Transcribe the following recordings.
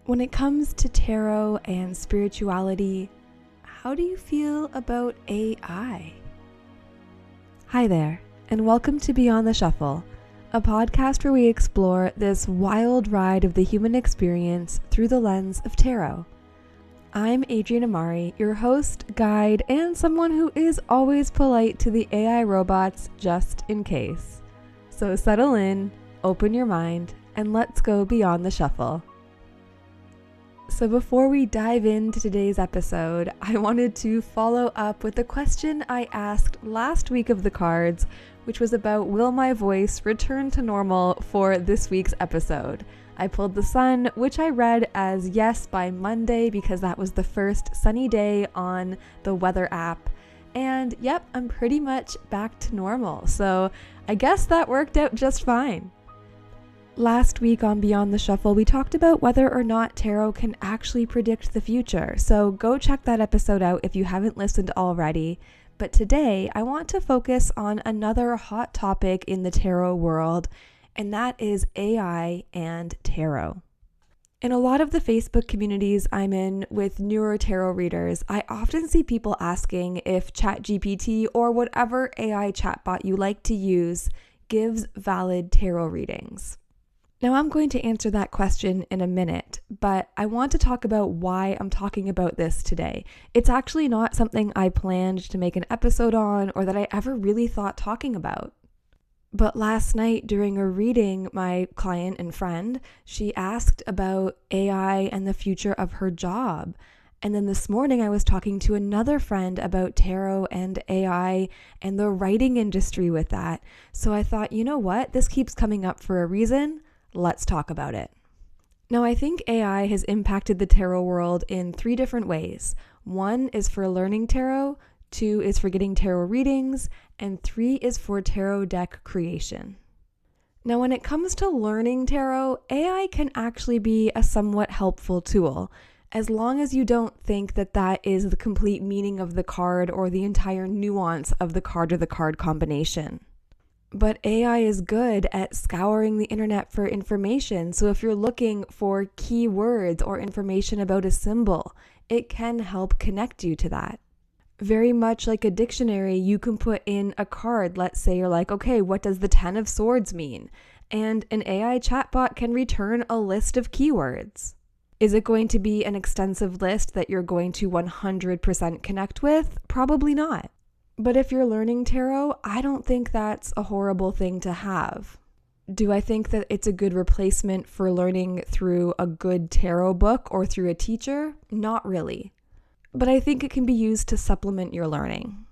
When it comes to tarot and spirituality, how do you feel about AI? Hi there, and welcome to Beyond the Shuffle, a podcast where we explore this wild ride of the human experience through the lens of tarot. I'm Adrienne Amari, your host, guide, and someone who is always polite to the AI robots just in case. So settle in, open your mind, and let's go beyond the shuffle. So before we dive into today's episode, I wanted to follow up with the question I asked last week of the cards, which was about will my voice return to normal for this week's episode. I pulled the sun, which I read as yes by Monday because that was the first sunny day on the weather app. And yep, I'm pretty much back to normal. So I guess that worked out just fine. Last week on Beyond the Shuffle, we talked about whether or not tarot can actually predict the future. So go check that episode out if you haven't listened already. But today, I want to focus on another hot topic in the tarot world, and that is AI and tarot. In a lot of the Facebook communities I'm in with newer tarot readers, I often see people asking if ChatGPT or whatever AI chatbot you like to use gives valid tarot readings. Now, I'm going to answer that question in a minute, but I want to talk about why I'm talking about this today. It's actually not something I planned to make an episode on or that I ever really thought talking about. But last night during a reading, my client and friend, she asked about AI and the future of her job. And then this morning I was talking to another friend about tarot and AI and the writing industry with that. So I thought, you know what? This keeps coming up for a reason. Let's talk about it. Now, I think AI has impacted the tarot world in 3 different ways. 1 is for learning tarot, 2 is for getting tarot readings, and 3 is for tarot deck creation. Now, when it comes to learning tarot, AI can actually be a somewhat helpful tool, as long as you don't think that that is the complete meaning of the card or the entire nuance of the card or the card combination. But AI is good at scouring the internet for information. So if you're looking for keywords or information about a symbol, it can help connect you to that. Very much like a dictionary, you can put in a card. Let's say you're like, okay, what does the 10 of swords mean? And an AI chatbot can return a list of keywords. Is it going to be an extensive list that you're going to 100% connect with? Probably not. But if you're learning tarot, I don't think that's a horrible thing to have. Do I think that it's a good replacement for learning through a good tarot book or through a teacher? Not really. But I think it can be used to supplement your learning.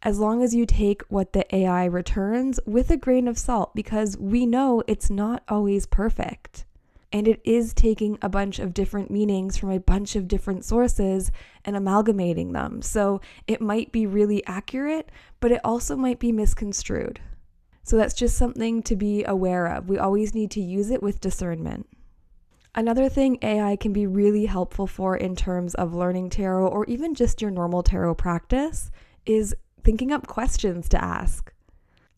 As long as you take what the AI returns with a grain of salt, because we know it's not always perfect. And it is taking a bunch of different meanings from a bunch of different sources and amalgamating them. So it might be really accurate, but it also might be misconstrued. So that's just something to be aware of. We always need to use it with discernment. Another thing AI can be really helpful for in terms of learning tarot or even just your normal tarot practice is thinking up questions to ask.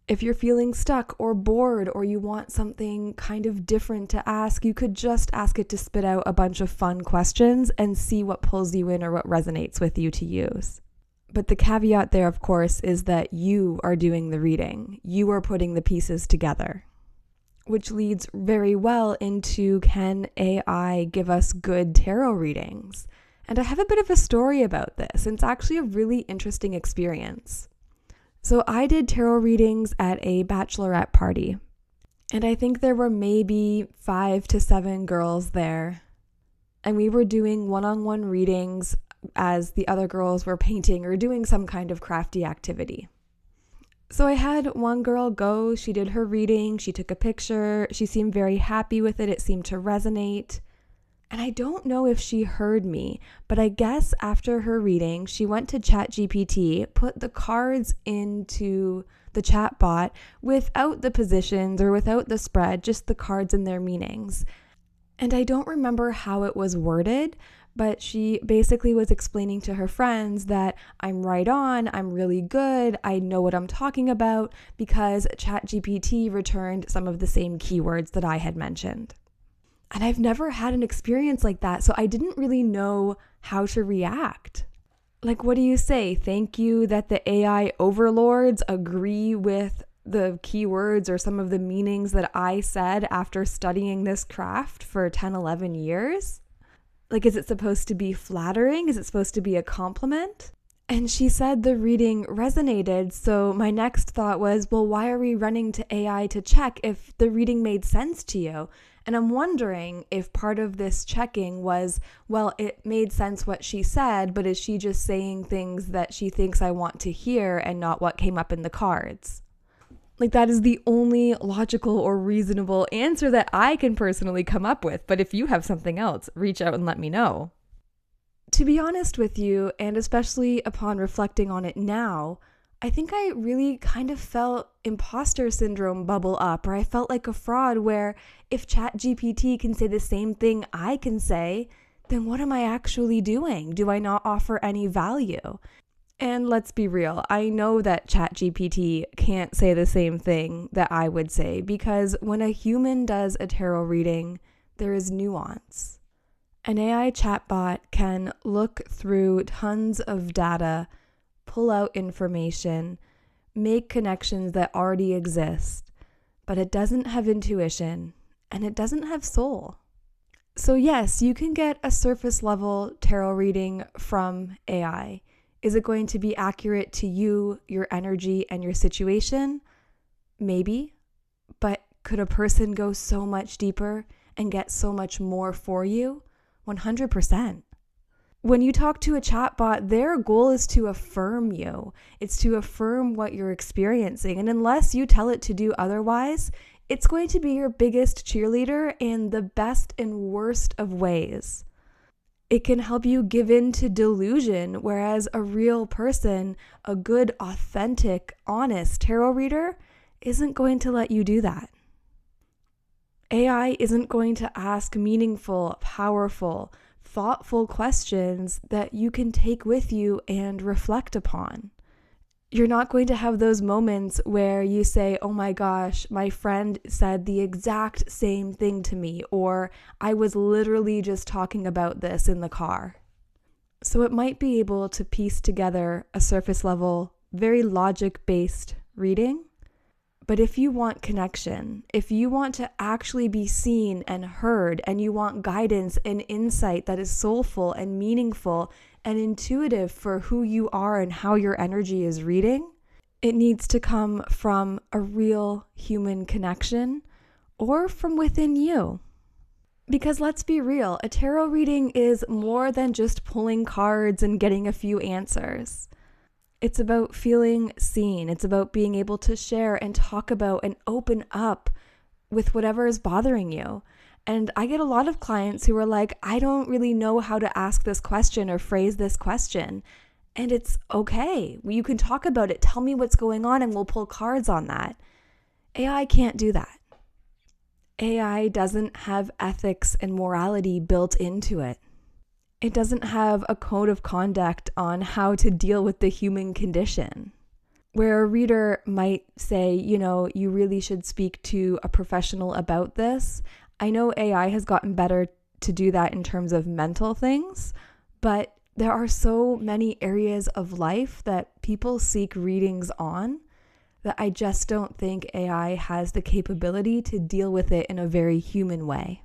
If you're feeling stuck or bored or you want something kind of different to ask, you could just ask it to spit out a bunch of fun questions and see what pulls you in or what resonates with you to use. But the caveat there, of course, is that you are doing the reading. You are putting the pieces together, which leads very well into, can AI give us good tarot readings? And I have a bit of a story about this. It's actually a really interesting experience. So I did tarot readings at a bachelorette party, and I think there were maybe 5 to 7 girls there, and we were doing one-on-one readings as the other girls were painting or doing some kind of crafty activity. So I had one girl go, she did her reading, she took a picture, she seemed very happy with it seemed to resonate. And I don't know if she heard me, but I guess after her reading, she went to ChatGPT, put the cards into the chatbot without the positions or without the spread, just the cards and their meanings. And I don't remember how it was worded, but she basically was explaining to her friends that I'm right on, I'm really good, I know what I'm talking about because ChatGPT returned some of the same keywords that I had mentioned. And I've never had an experience like that, so I didn't really know how to react. Like, what do you say? Thank you that the AI overlords agree with the keywords or some of the meanings that I said after studying this craft for 10, 11 years? Like, is it supposed to be flattering? Is it supposed to be a compliment? And she said the reading resonated. So my next thought was, well, why are we running to AI to check if the reading made sense to you? And I'm wondering if part of this checking was, well, it made sense what she said, but is she just saying things that she thinks I want to hear and not what came up in the cards? Like, that is the only logical or reasonable answer that I can personally come up with. But if you have something else, reach out and let me know. To be honest with you, and especially upon reflecting on it now, I think I really kind of felt imposter syndrome bubble up, or I felt like a fraud where if ChatGPT can say the same thing I can say, then what am I actually doing? Do I not offer any value? And let's be real, I know that ChatGPT can't say the same thing that I would say, because when a human does a tarot reading, there is nuance. An AI chatbot can look through tons of data, pull out information, make connections that already exist, but it doesn't have intuition and it doesn't have soul. So yes, you can get a surface level tarot reading from AI. Is it going to be accurate to you, your energy, and your situation? Maybe, but could a person go so much deeper and get so much more for you? 100%. When you talk to a chatbot, their goal is to affirm you. It's to affirm what you're experiencing. And unless you tell it to do otherwise, it's going to be your biggest cheerleader in the best and worst of ways. It can help you give in to delusion, whereas a real person, a good, authentic, honest tarot reader, isn't going to let you do that. AI isn't going to ask meaningful, powerful, thoughtful questions that you can take with you and reflect upon. You're not going to have those moments where you say, oh my gosh, my friend said the exact same thing to me, or I was literally just talking about this in the car. So it might be able to piece together a surface level, very logic-based reading. But if you want connection, if you want to actually be seen and heard, and you want guidance and insight that is soulful and meaningful and intuitive for who you are and how your energy is reading, it needs to come from a real human connection or from within you. Because let's be real, a tarot reading is more than just pulling cards and getting a few answers. It's about feeling seen. It's about being able to share and talk about and open up with whatever is bothering you. And I get a lot of clients who are like, I don't really know how to ask this question or phrase this question. And it's okay. You can talk about it. Tell me what's going on and we'll pull cards on that. AI can't do that. AI doesn't have ethics and morality built into it. It doesn't have a code of conduct on how to deal with the human condition. Where a reader might say, you really should speak to a professional about this. I know AI has gotten better to do that in terms of mental things, but there are so many areas of life that people seek readings on that I just don't think AI has the capability to deal with it in a very human way.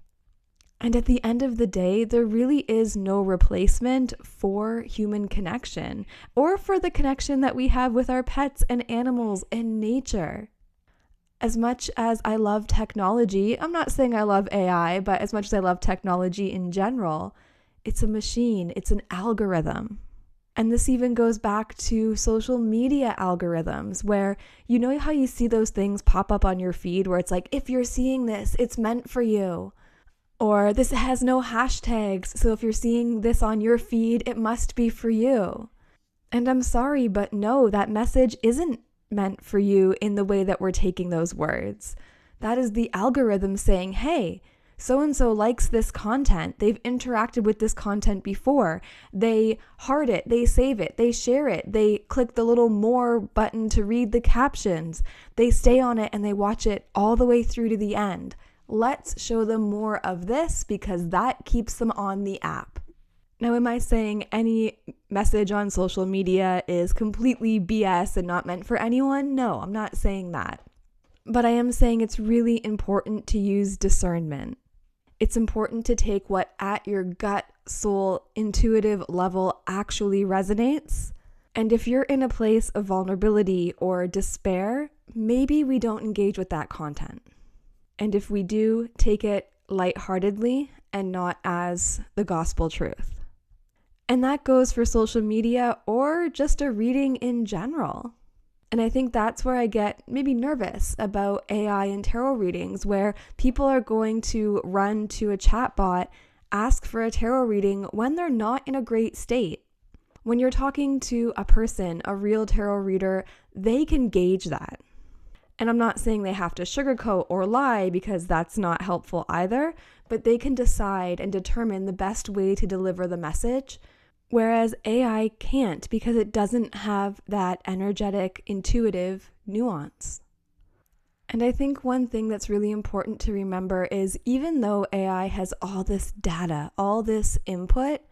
And at the end of the day, there really is no replacement for human connection or for the connection that we have with our pets and animals and nature. As much as I love technology, I'm not saying I love AI, but as much as I love technology in general, it's a machine, it's an algorithm. And this even goes back to social media algorithms where you know how you see those things pop up on your feed where it's like, if you're seeing this, it's meant for you. Or this has no hashtags, so if you're seeing this on your feed, it must be for you. And I'm sorry, but no, that message isn't meant for you in the way that we're taking those words. That is the algorithm saying, hey, so-and-so likes this content. They've interacted with this content before. They heart it, they save it, they share it, they click the little more button to read the captions. They stay on it and they watch it all the way through to the end. Let's show them more of this because that keeps them on the app. Now, am I saying any message on social media is completely BS and not meant for anyone? No, I'm not saying that. But I am saying it's really important to use discernment. It's important to take what at your gut, soul, intuitive level actually resonates. And if you're in a place of vulnerability or despair, maybe we don't engage with that content. And if we do, take it lightheartedly and not as the gospel truth. And that goes for social media or just a reading in general. And I think that's where I get maybe nervous about AI and tarot readings, where people are going to run to a chatbot, ask for a tarot reading when they're not in a great state. When you're talking to a person, a real tarot reader, they can gauge that. And I'm not saying they have to sugarcoat or lie because that's not helpful either, but they can decide and determine the best way to deliver the message. Whereas AI can't because it doesn't have that energetic, intuitive nuance. And I think one thing that's really important to remember is even though AI has all this data, all this input,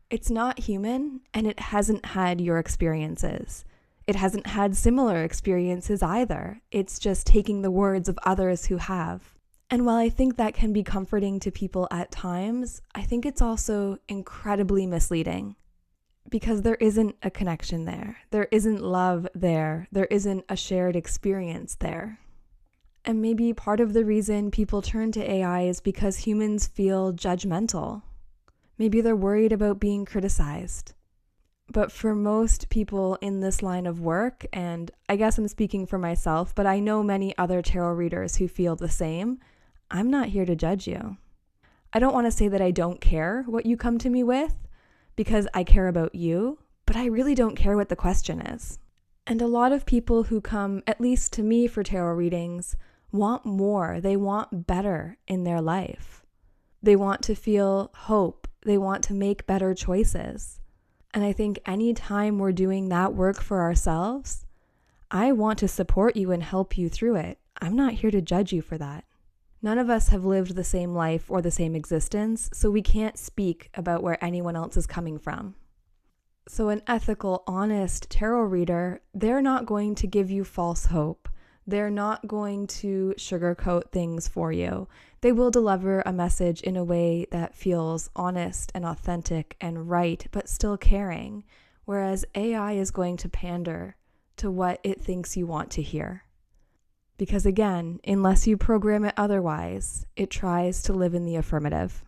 it's not human and it hasn't had your experiences. It hasn't had similar experiences either. It's just taking the words of others who have. And while I think that can be comforting to people at times, I think it's also incredibly misleading because there isn't a connection there. There isn't love there. There isn't a shared experience there. And maybe part of the reason people turn to AI is because humans feel judgmental. Maybe they're worried about being criticized. But for most people in this line of work, and I guess I'm speaking for myself, but I know many other tarot readers who feel the same, I'm not here to judge you. I don't want to say that I don't care what you come to me with because I care about you, but I really don't care what the question is. And a lot of people who come, at least to me for tarot readings, want more. They want better in their life. They want to feel hope. They want to make better choices. And I think anytime we're doing that work for ourselves, I want to support you and help you through it. I'm not here to judge you for that. None of us have lived the same life or the same existence, so we can't speak about where anyone else is coming from. So an ethical, honest tarot reader, they're not going to give you false hope. They're not going to sugarcoat things for you. They will deliver a message in a way that feels honest and authentic and right, but still caring, whereas AI is going to pander to what it thinks you want to hear. Because again, unless you program it otherwise, it tries to live in the affirmative.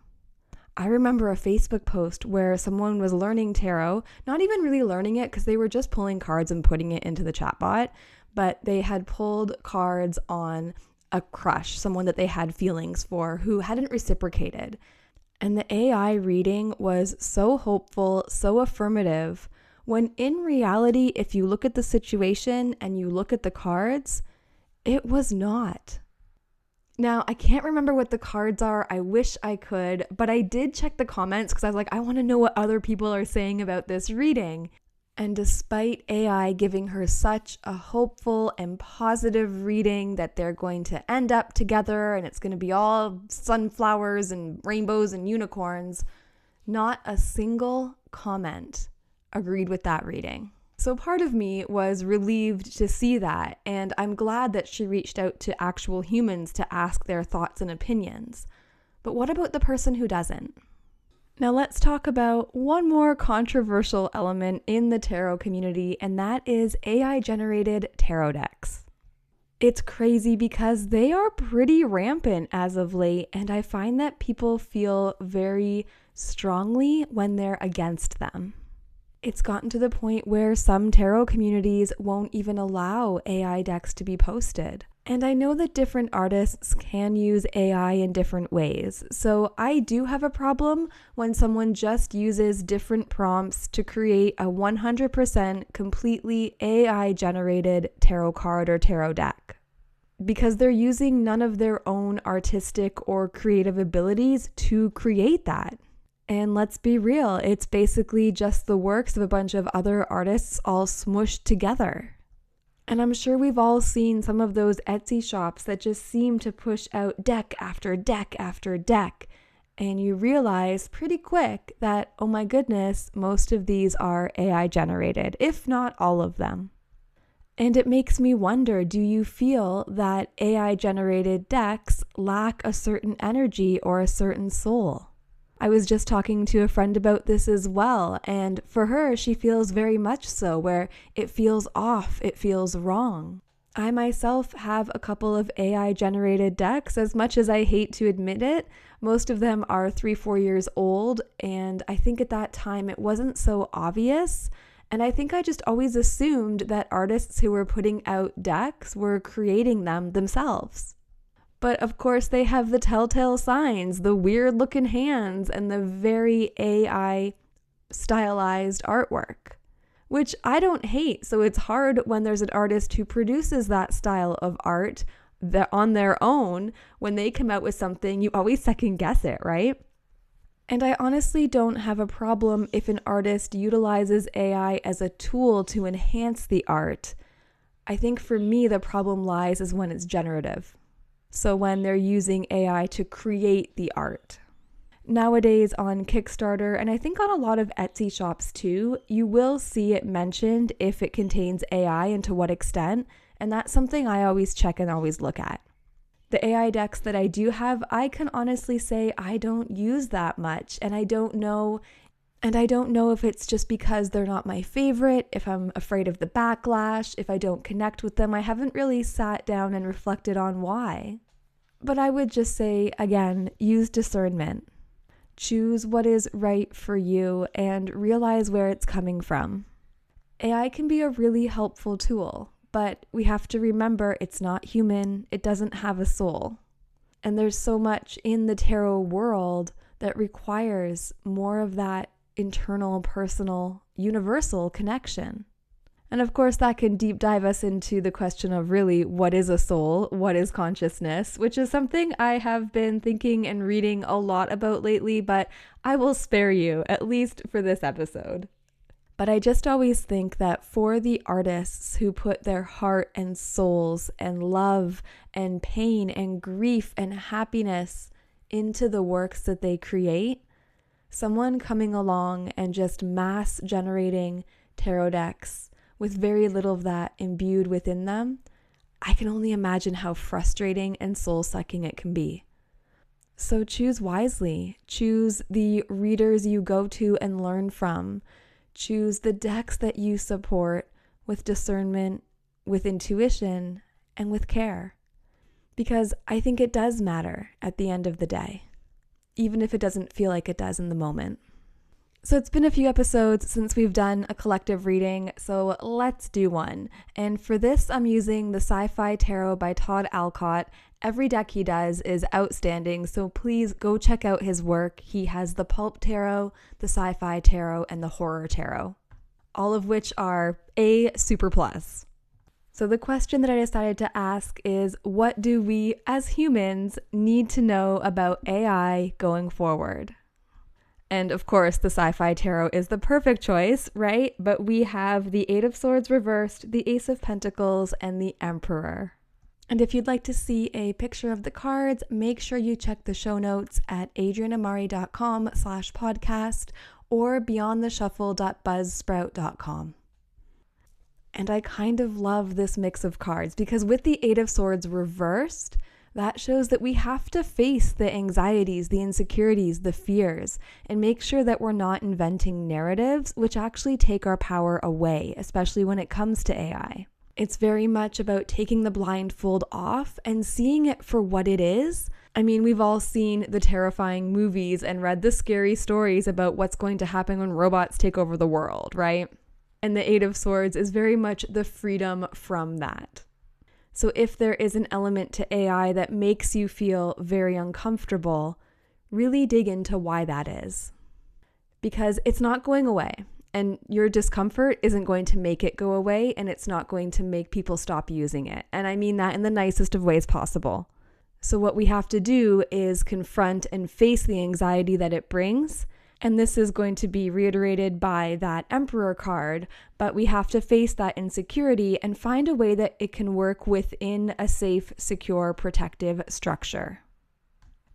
I remember a Facebook post where someone was learning tarot, not even really learning it because they were just pulling cards and putting it into the chatbot, but they had pulled cards on a crush, someone that they had feelings for who hadn't reciprocated. And the AI reading was so hopeful, so affirmative, when in reality, if you look at the situation and you look at the cards, it was not. Now, I can't remember what the cards are. I wish I could, but I did check the comments because I was like, I want to know what other people are saying about this reading. And despite AI giving her such a hopeful and positive reading that they're going to end up together and it's going to be all sunflowers and rainbows and unicorns, not a single comment agreed with that reading. So part of me was relieved to see that, and I'm glad that she reached out to actual humans to ask their thoughts and opinions. But what about the person who doesn't? Now let's talk about one more controversial element in the tarot community, and that is AI-generated tarot decks. It's crazy because they are pretty rampant as of late, and I find that people feel very strongly when they're against them. It's gotten to the point where some tarot communities won't even allow AI decks to be posted. And I know that different artists can use AI in different ways. So I do have a problem when someone just uses different prompts to create a 100% completely AI-generated tarot card or tarot deck. Because they're using none of their own artistic or creative abilities to create that. And let's be real, it's basically just the works of a bunch of other artists all smushed together. And I'm sure we've all seen some of those Etsy shops that just seem to push out deck after deck after deck. And you realize pretty quick that, oh my goodness, most of these are AI generated, if not all of them. And it makes me wonder, do you feel that AI generated decks lack a certain energy or a certain soul? I was just talking to a friend about this as well, and for her, she feels very much so, where it feels off, it feels wrong. I myself have a couple of AI generated decks. As much as I hate to admit it, most of them are 3-4 years old, and I think at that time it wasn't so obvious. And I think I just always assumed that artists who were putting out decks were creating them themselves. But of course they have the telltale signs, the weird looking hands, and the very AI stylized artwork, which I don't hate. So it's hard when there's an artist who produces that style of art that on their own, when they come out with something, you always second guess it, right? And I honestly don't have a problem if an artist utilizes AI as a tool to enhance the art. I think for me, the problem lies is when it's generative. So when they're using AI to create the art. Nowadays on Kickstarter, and I think on a lot of Etsy shops too, you will see it mentioned if it contains AI and to what extent, and that's something I always check and always look at. The AI decks that I do have, I can honestly say I don't use that much, and I don't know if it's just because they're not my favorite, if I'm afraid of the backlash, if I don't connect with them. I haven't really sat down and reflected on why. But I would just say, again, use discernment. Choose what is right for you and realize where it's coming from. AI can be a really helpful tool, but we have to remember it's not human, it doesn't have a soul. And there's so much in the tarot world that requires more of that internal, personal, universal connection. And of course, that can deep dive us into the question of really, what is a soul? What is consciousness? Which is something I have been thinking and reading a lot about lately, but I will spare you, at least for this episode. But I just always think that for the artists who put their heart and souls and love and pain and grief and happiness into the works that they create, someone coming along and just mass generating tarot decks with very little of that imbued within them, I can only imagine how frustrating and soul-sucking it can be. So choose wisely. Choose the readers you go to and learn from. Choose the decks that you support with discernment, with intuition, and with care. Because I think it does matter at the end of the day, even if it doesn't feel like it does in the moment. So it's been a few episodes since we've done a collective reading, so let's do one. And for this, I'm using the Sci-Fi Tarot by Todd Alcott. Every deck he does is outstanding, so please go check out his work. He has the Pulp Tarot, the Sci-Fi Tarot, and the Horror Tarot, all of which are A super plus. So the question that I decided to ask is, what do we as humans need to know about AI going forward? And of course, the Sci-Fi Tarot is the perfect choice, right? But we have the Eight of Swords reversed, the Ace of Pentacles, and the Emperor. And if you'd like to see a picture of the cards, make sure you check the show notes at adrianamari.com/podcast or beyondtheshuffle.buzzsprout.com. And I kind of love this mix of cards because with the Eight of Swords reversed, that shows that we have to face the anxieties, the insecurities, the fears, and make sure that we're not inventing narratives which actually take our power away, especially when it comes to AI. It's very much about taking the blindfold off and seeing it for what it is. I mean, we've all seen the terrifying movies and read the scary stories about what's going to happen when robots take over the world, right? And the Eight of Swords is very much the freedom from that. So if there is an element to AI that makes you feel very uncomfortable, really dig into why that is. Because it's not going away, and your discomfort isn't going to make it go away, and it's not going to make people stop using it. And I mean that in the nicest of ways possible. So what we have to do is confront and face the anxiety that it brings, And this is going to be reiterated by that Emperor card, but we have to face that insecurity and find a way that it can work within a safe, secure, protective structure.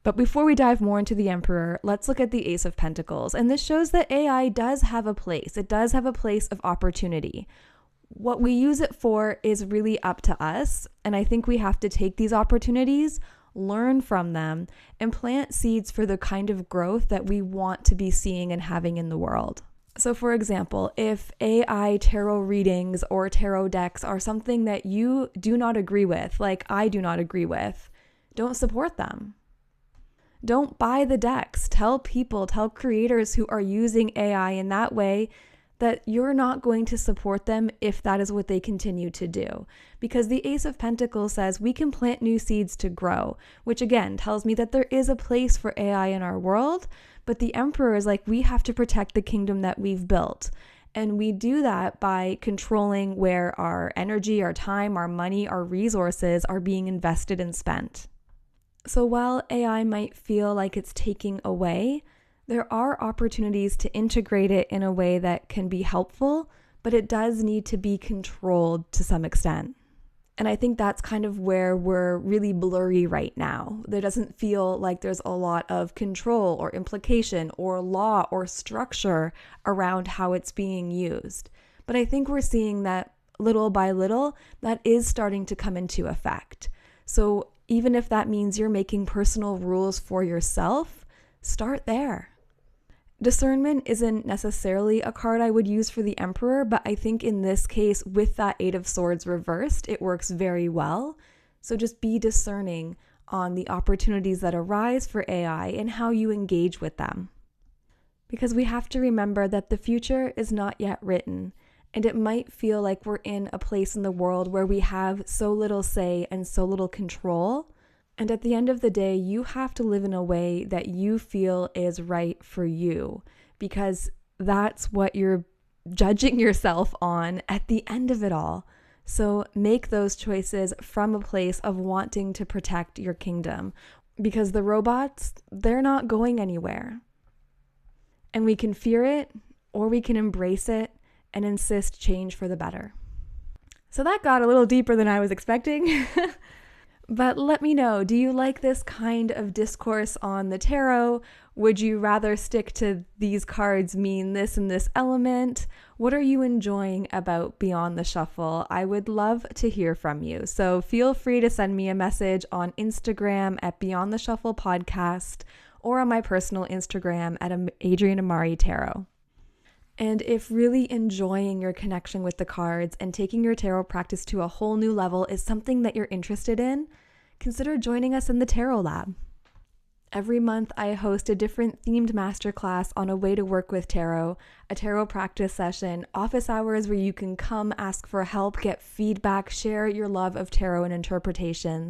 But before we dive more into the Emperor, let's look at the Ace of Pentacles. And this shows that AI does have a place. It does have a place of opportunity. What we use it for is really up to us. And I think we have to take these opportunities, learn from them, and plant seeds for the kind of growth that we want to be seeing and having in the world. So for example, if AI tarot readings or tarot decks are something that you do not agree with, like I do not agree with, don't support them. Don't buy the decks. Tell creators who are using AI in that way that you're not going to support them if that is what they continue to do. Because the Ace of Pentacles says we can plant new seeds to grow, which again tells me that there is a place for AI in our world, but the Emperor is like, we have to protect the kingdom that we've built. And we do that by controlling where our energy, our time, our money, our resources are being invested and spent. So while AI might feel like it's taking away, there are opportunities to integrate it in a way that can be helpful, but it does need to be controlled to some extent. And I think that's kind of where we're really blurry right now. There doesn't feel like there's a lot of control or implication or law or structure around how it's being used. But I think we're seeing that little by little, that is starting to come into effect. So even if that means you're making personal rules for yourself, start there. Discernment isn't necessarily a card I would use for the Emperor, but I think in this case, with that Eight of Swords reversed, it works very well. So just be discerning on the opportunities that arise for AI and how you engage with them. Because we have to remember that the future is not yet written, and it might feel like we're in a place in the world where we have so little say and so little control. And at the end of the day, you have to live in a way that you feel is right for you, because that's what you're judging yourself on at the end of it all. So make those choices from a place of wanting to protect your kingdom, because the robots, they're not going anywhere. And we can fear it or we can embrace it and insist change for the better. So that got a little deeper than I was expecting. But let me know, do you like this kind of discourse on the tarot? Would you rather stick to these cards mean this and this element? What are you enjoying about Beyond the Shuffle? I would love to hear from you. So feel free to send me a message on Instagram at Beyond the Shuffle Podcast or on my personal Instagram at Adrienne Amari Tarot. And if really enjoying your connection with the cards and taking your tarot practice to a whole new level is something that you're interested in, consider joining us in the Tarot Lab. Every month, I host a different themed masterclass on a way to work with tarot, a tarot practice session, office hours where you can come ask for help, get feedback, share your love of tarot and interpretations.